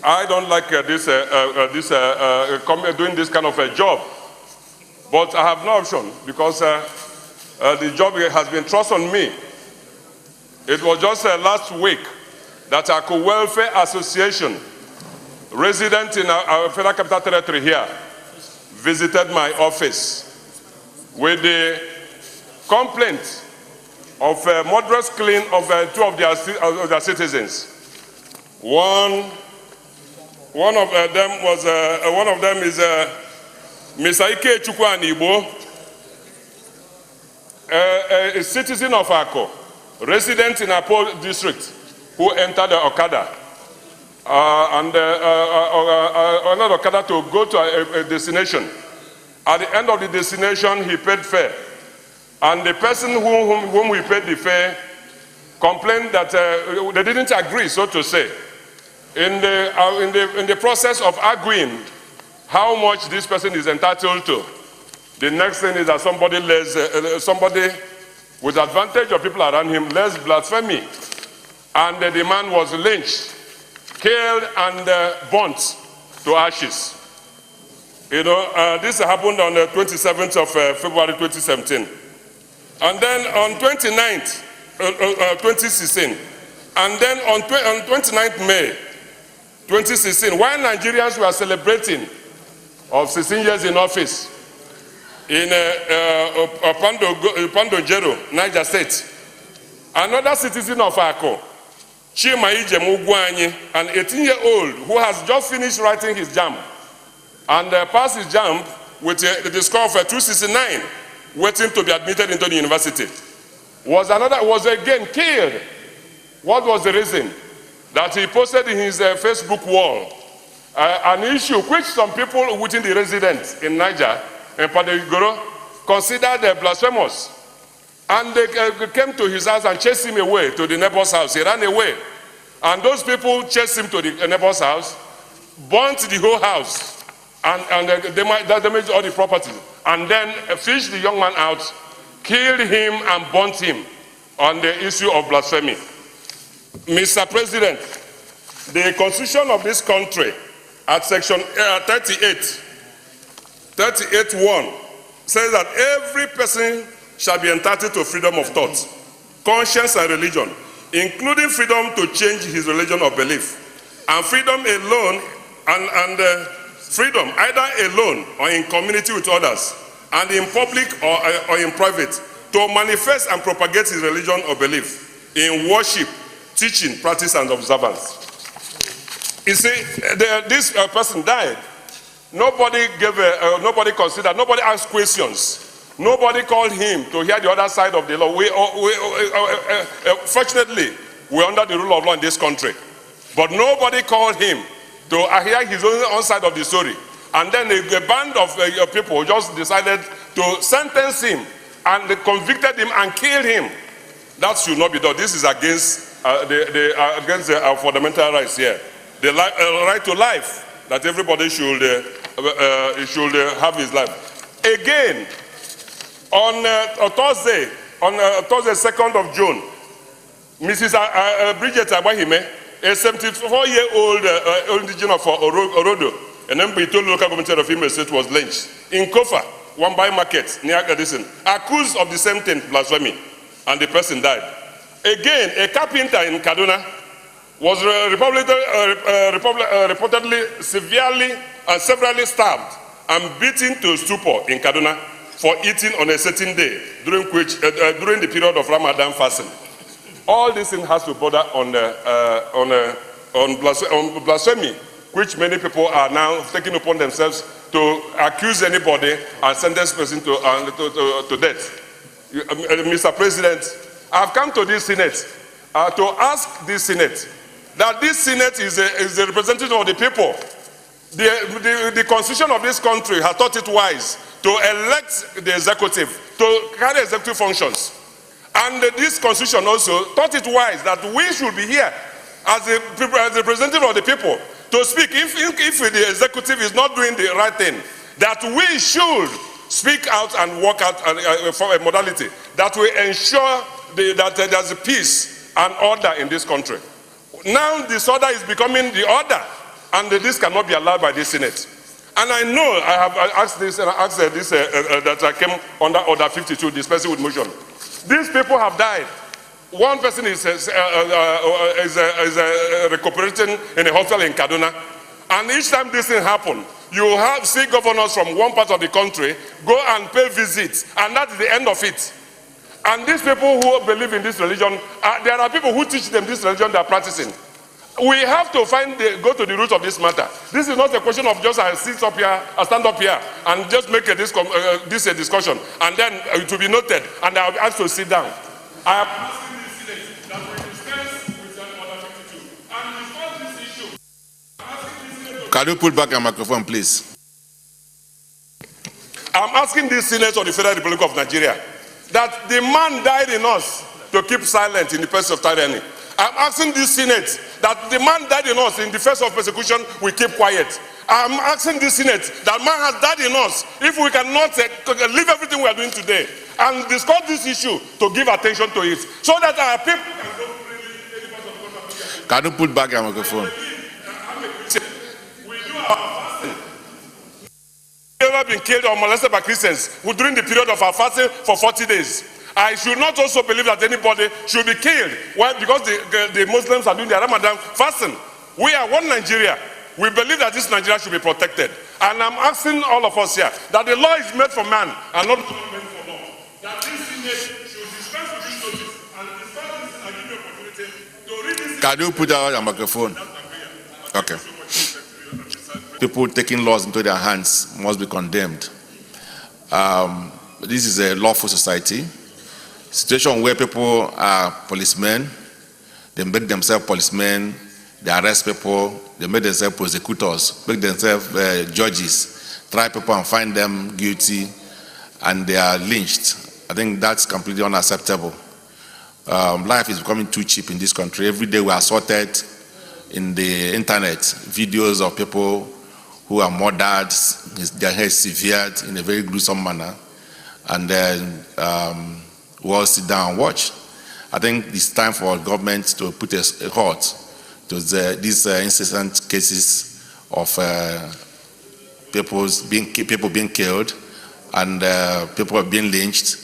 I don't like doing this kind of a job, but I have no option because the job has been thrust on me. It was just last week that Aku Welfare Association, resident in our Federal Capital Territory here, visited my office with the complaint of murderous killing of two of their citizens. One of them is Mr. Ike Chukwuka, a citizen of Ako, resident in Apo district, who entered the Okada and another Okada to go to a destination. At the end of the destination, he paid fare. And the person whom we paid the fare complained that they didn't agree, so to say. In the process of arguing how much this person is entitled to, the next thing is that somebody with advantage of people around him lays blasphemy. And the man was lynched, killed, and burnt to ashes. You know, this happened on the 27th of February 2017. And then on 29th, 2016, and then on 29th May 2016, while Nigerians were celebrating of 16 years in office in Pandojero, Niger State, another citizen of Ako, Chima Ijemugwanyi, an 18-year-old who has just finished writing his JAMB and passed his JAMB with the score of 269, waiting to be admitted into the university, was again killed. What was the reason? That he posted in his Facebook wall an issue which some people within the residents in Niger and Padegoro considered blasphemous. And they came to his house and chased him away to the neighbor's house. He ran away. And those people chased him to the neighbor's house, burnt the whole house, and damaged all the property. And then fished the young man out, killed him and burnt him on the issue of blasphemy. Mr. President, the Constitution of this country at section 38.1 says that every person shall be entitled to freedom of thought, conscience and religion, including freedom to change his religion or belief, and freedom alone freedom either alone or in community with others, and in public or in private, to manifest and propagate his religion or belief in worship, teaching, practice, and observance. You see, this person died. Nobody considered, nobody asked questions. Nobody called him to hear the other side of the law. Fortunately, we're under the rule of law in this country. But nobody called him to hear his own side of the story. And then a band of people just decided to sentence him, and they convicted him and killed him. That should not be done. This is against our fundamental rights here. The right to life, that everybody should have his life. Again, on Thursday, 2nd of June, Mrs. Bridget Abahime, a 74-year-old indigenous of Orodo, and then Bito local government of Imo State, was lynched in Kofa, Wambai Market, near Edison, accused of the same thing, blasphemy, and the person died. Again, a carpenter in Kaduna was reportedly severely and severally stabbed and beaten to stupor in Kaduna for eating on a certain day during the period of Ramadan fasting. All this thing has to border on blasphemy, which many people are now taking upon themselves to accuse anybody and sentence person to death. Mr. President, I've come to this Senate to ask this Senate that this Senate is a representative of the people. The Constitution of this country has thought it wise to elect the executive, to carry executive functions. And this Constitution also thought it wise that we should be here as a representative of the people to speak. If the executive is not doing the right thing, that we should speak out and work out for a modality that will ensure that there's peace and order in this country. Now disorder is becoming the order. And this cannot be allowed by the Senate. And I know I have asked this, and I asked this that I came under Order 52, dispensing with motion. These people have died. One person is recuperating in a hospital in Kaduna. And each time this thing happens, you have see governors from one part of the country go and pay visits, and that is the end of it. And these people who believe in this religion, there are people who teach them this religion they are practicing. We have to go to the root of this matter. This is not a question of just I stand up here and just make this a discussion, and then it will be noted, and I will ask to sit down. I am asking the Senate that we dispense with Order 52 and discuss this issue. Can you put back your microphone, please? I'm asking this Senate of the Federal Republic of Nigeria that the man died in us to keep silent in the face of tyranny. I'm asking this Senate that the man died in us in the face of persecution, we keep quiet. I'm asking this Senate that man has died in us if we cannot leave everything we are doing today and discuss this issue to give attention to it so that our people can go freely. Can you put back your microphone? We do our fasting. We have been killed or molested by Christians during the period of our fasting for 40 days. I should not also believe that anybody should be killed. Why? Because the Muslims are doing their Ramadan fasting. We are one Nigeria. We believe that this Nigeria should be protected. And I'm asking all of us here that the law is made for man and not made for law. That this Senate should dispense with this notice and dispense this and give you opportunity to read this. Can you put down your microphone? Okay. People taking laws into their hands must be condemned. This is a lawful society. Situation where people are policemen, they make themselves policemen, they arrest people, they make themselves prosecutors, make themselves judges, try people and find them guilty, and they are lynched. I think that's completely unacceptable. Life is becoming too cheap in this country. Every day we are assaulted in the internet, videos of people who are murdered, their heads severed in a very gruesome manner, and then we all sit down and watch. I think it's time for government to put a halt to these incessant cases of people being killed and people being lynched,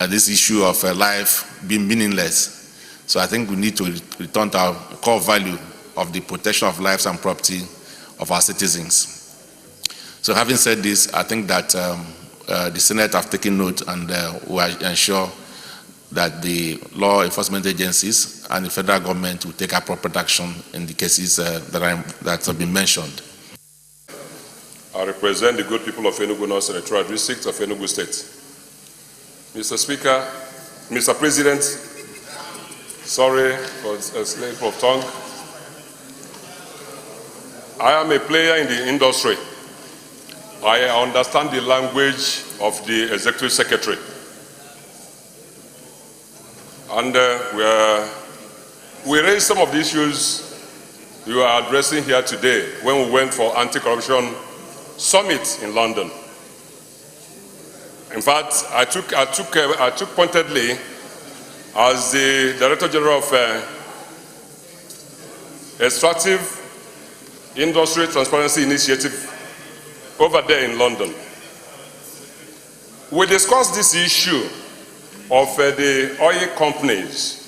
and this issue of life being meaningless. So I think we need to return to our core value of the protection of lives and property of our citizens. So having said this, I think that the Senate have taken note and will ensure that the law enforcement agencies and the federal government will take appropriate action in the cases that have been mentioned. I represent the good people of Enugu North Senatorial District of Enugu State. Mr. Speaker, Mr. President, sorry for a slip of tongue. I am a player in the industry. I understand the language of the Executive Secretary. And we raised some of the issues you are addressing here today when we went for anti-corruption summit in London. In fact, I took pointedly as the Director General of Extractive Industry Transparency Initiative over there in London. We discussed this issue of the oil companies,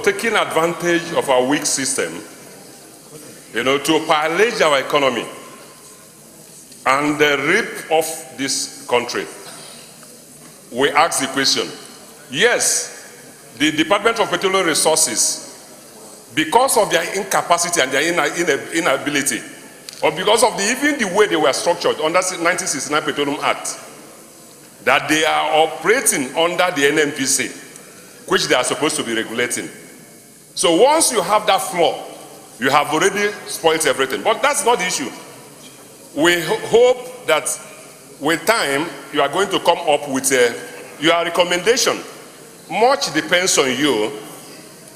taking advantage of our weak system, to pillage our economy and rip off this country. We asked the question, yes, the Department of Petroleum Resources, because of their incapacity and their inability, or because of even the way they were structured under the 1969 Petroleum Act, that they are operating under the NNPC, which they are supposed to be regulating. So once you have that flaw, you have already spoiled everything. But that's not the issue. We hope that with time, you are going to come up with your recommendation. Much depends on you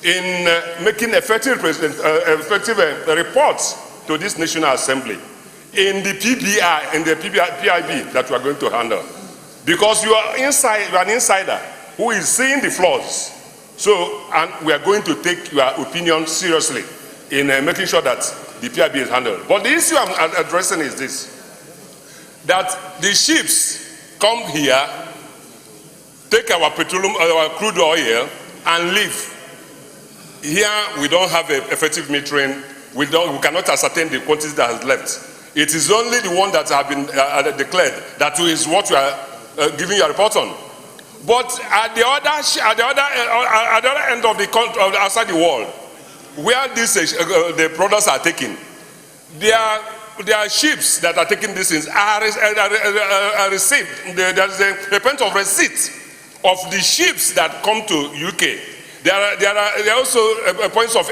in making effective reports to this National Assembly in the PBI and the PIB that you are going to handle. Because you are an insider who is seeing the flaws. So, and we are going to take your opinion seriously. in making sure that the PIB is handled. But the issue I'm addressing is this, that the ships come here, take our petroleum, our crude oil, and leave. Here we don't have effective metering. We cannot ascertain the quantity that has left. It is only the one that have been declared that is what we are giving you a report on. But at the other end of the country, outside the world, where the products are taken, there are ships that are taking these things are received. There's a point of receipt of the ships that come to UK. There are also points of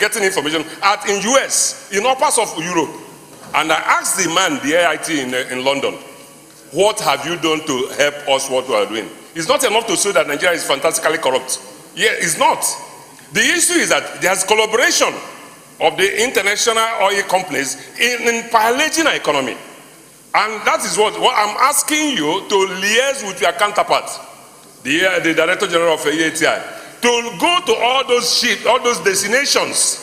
getting information in US, in all parts of Europe. And I asked the man, the AIT in London, what have you done to help us what we are doing? It's not enough to say that Nigeria is fantastically corrupt. Yeah, it's not. The issue is that there's collaboration of the international oil companies in pillaging our economy. And that is what I'm asking you to liaise with your counterpart, the Director General of EATI, to go to all those ships, all those destinations,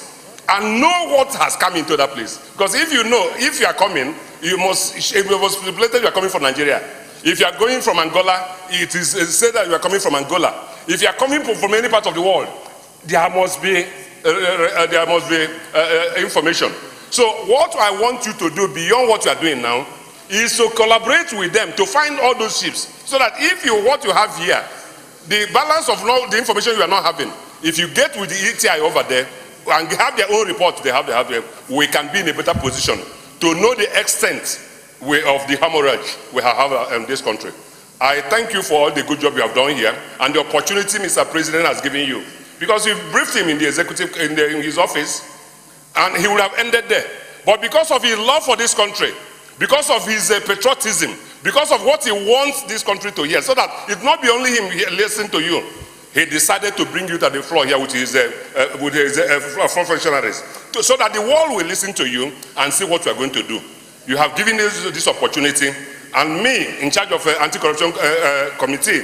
and know what has come into that place. Because if you know, if you are coming, it was stipulated you are coming from Nigeria. If you are going from Angola, it is said that you are coming from Angola. If you are coming from any part of the world, there must be information. So what I want you to do beyond what you are doing now is to collaborate with them to find all those ships, so that if what you have here, the balance of the information you are not having, if you get with the ETI over there and have their own report, we can be in a better position to know the extent of the hemorrhage we have in this country. I thank you for all the good job you have done here and the opportunity Mr. President has given you, because you briefed him in the executive in his office, and he would have ended there. But because of his love for this country, because of his patriotism, because of what he wants this country to hear, so that it not be only him listening to you, he decided to bring you to the floor here with his front functionaries, so that the world will listen to you and see what you are going to do. You have given us this opportunity, and me, in charge of anti-corruption committee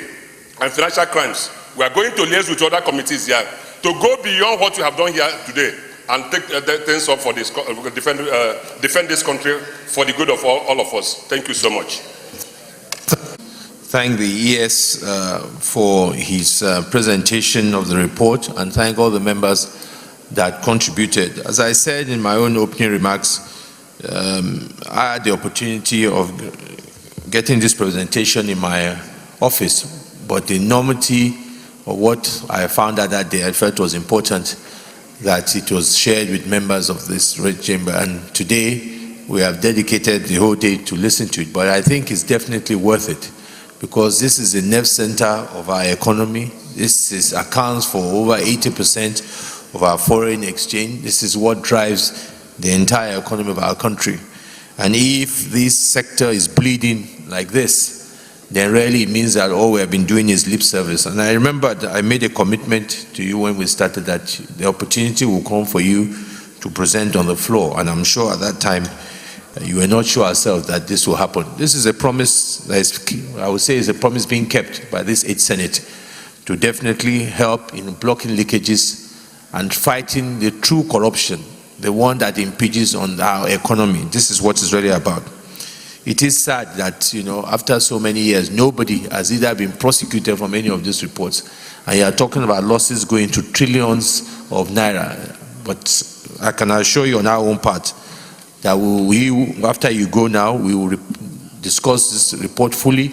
and financial crimes, we are going to liaise with other committees here to go beyond what you have done here today and take things up for this, defend this country for the good of all of us. Thank you so much. Thank the ES for his presentation of the report, and thank all the members that contributed. As I said in my own opening remarks, I had the opportunity of getting this presentation in my office, but the enormity of what I found out that day, I felt was important that it was shared with members of this Red Chamber. And today we have dedicated the whole day to listen to it, but I think it's definitely worth it, because this is the nerve center of our economy. This accounts for over 80% of our foreign exchange. This is what drives the entire economy of our country. And if this sector is bleeding like this, then really it means that all we have been doing is lip service. And I remember that I made a commitment to you when we started that the opportunity will come for you to present on the floor. And I'm sure at that time, you were not sure ourselves that this will happen. This is a promise that is, I would say, is a promise being kept by this 8th Senate to definitely help in blocking leakages and fighting the true corruption, the one that impinges on our economy. This is what it's really about. It is sad that, after so many years, nobody has either been prosecuted from any of these reports. And you are talking about losses going to trillions of naira. But I can assure you on our own part that after you go now, we will discuss this report fully.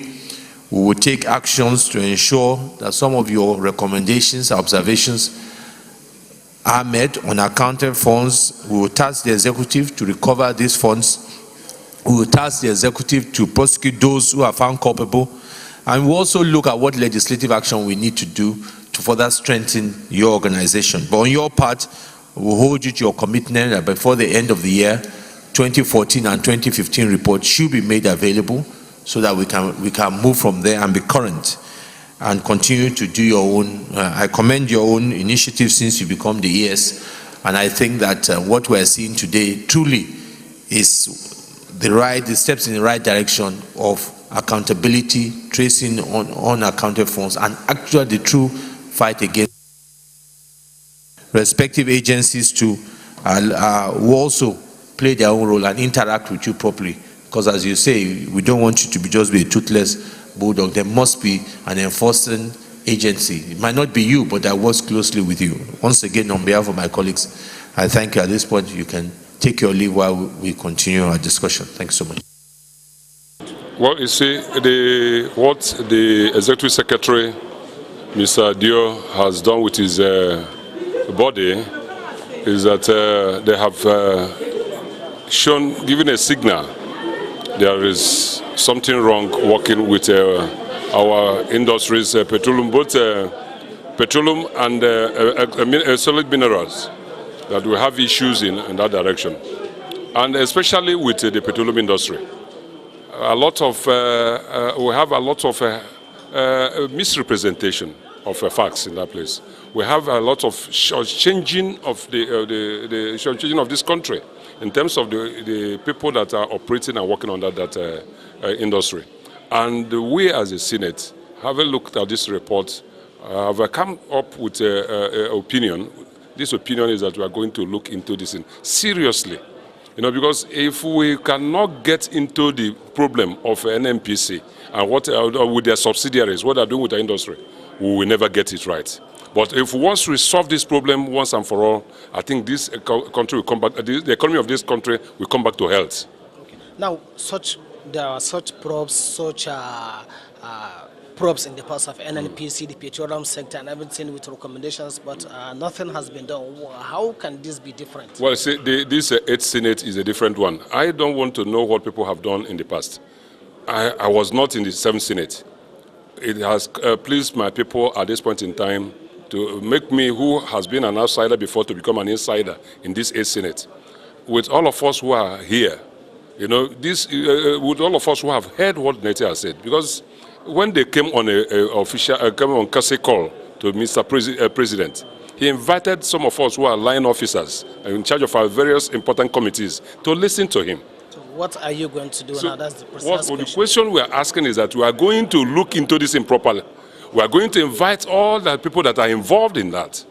We will take actions to ensure that some of your recommendations, observations are met on accounted funds. We will task the executive to recover these funds. We will task the executive to prosecute those who are found culpable. And we'll also look at what legislative action we need to do to further strengthen your organization. But on your part, we'll hold you to your commitment that before the end of the year, 2014 and 2015 reports should be made available, so that we can move from there and be current and continue to do your own. I commend your own initiative since you become the ES, and I think that what we're seeing today truly is the steps in the right direction of accountability, tracing on unaccounted funds, and actually the true fight against. respective agencies to will also play their own role and interact with you properly. Because as you say, we don't want you to just be a toothless bulldog. There must be an enforcing agency. It might not be you, but that works closely with you. Once again, on behalf of my colleagues, I thank you. At this point, you can take your leave while we continue our discussion. Thanks so much. Well, you see, what the Executive Secretary, Mr. Dio, has done with his body is that they have given a signal there is something wrong working with our industries, petroleum, both petroleum and solid minerals, that we have issues in that direction. And especially with the petroleum industry. We have a lot of misrepresentation of facts in that place. We have a lot of changing of this country in terms of the people that are operating and working under that industry. And we as a Senate, having looked at this report, have come up with an opinion. This opinion is that we are going to look into this seriously. You know, because if we cannot get into the problem of NNPC and what with their subsidiaries, what they're doing with the industry, we will never get it right. But if once we solve this problem once and for all, I think this country will come back. The economy of this country will come back to health. Okay. Now, there are such probes, probes in the past of NNPC, the petroleum sector, and everything with recommendations, but nothing has been done. How can this be different? Well, see, this 8th Senate is a different one. I don't want to know what people have done in the past. I was not in the 7th Senate. It has pleased my people at this point in time to make me, who has been an outsider before, to become an insider in this 8th Senate. With all of us who are here, you know, with all of us who have heard what Nete has said, because when they came on on Kase call to Mr. President, he invited some of us who are line officers in charge of our various important committees to listen to him. So what are you going to do now? That's the precise question. The question we are asking is that we are going to look into this improperly. We are going to invite all the people that are involved in that,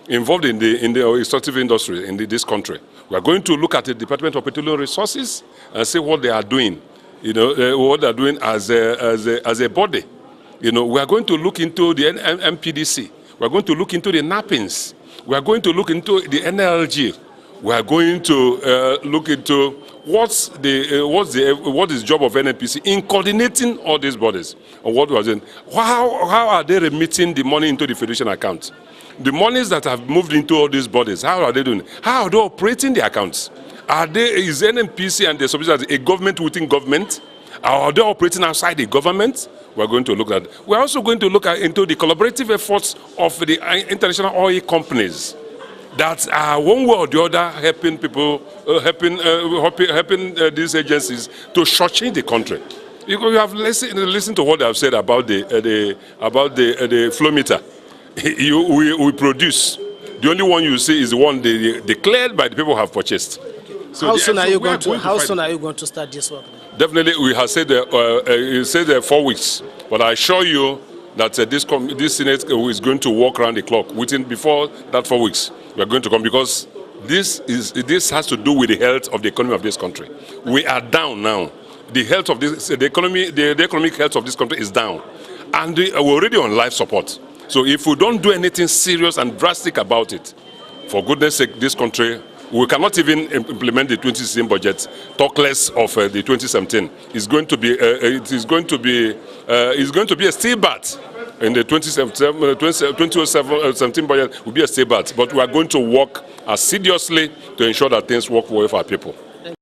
involved in the extractive industry in this country. We are going to look at the Department of Petroleum Resources and see what they are doing. You know, what they're doing as a body. You know, we are going to look into the MPDC. We are going to look into the NAPINs. We are going to look into the NLG. We are going to look into what is the job of NNPC in coordinating all these bodies. Or what was in how are they remitting the money into the Federation account? The monies that have moved into all these bodies, how are they doing? How are they operating the accounts? Is NNPC and the subsidiaries a government within government? Are they operating outside the government? We're going to look at that. We're also going to look into the collaborative efforts of the international oil companies that are one way or the other helping people, helping these agencies to shortchange the country. You have listened to what they have said about the flow meter. We produce. The only one you see is the one they declared by the people who have purchased. So how soon are you going to start this work? Definitely, we have said 4 weeks, but I assure you that this Senate is going to work around the clock. Before that 4 weeks, we are going to come, because this has to do with the health of the economy of this country. We are down now. The health of the economic health of this country is down, and we're already on life support. So if we don't do anything serious and drastic about it, for goodness sake, this country, we cannot even implement the 2016 budget, talk less of the 2017. It's going to be a steel bat. In the 2017 budget will be a steel bat. But we are going to work assiduously to ensure that things work well for our people.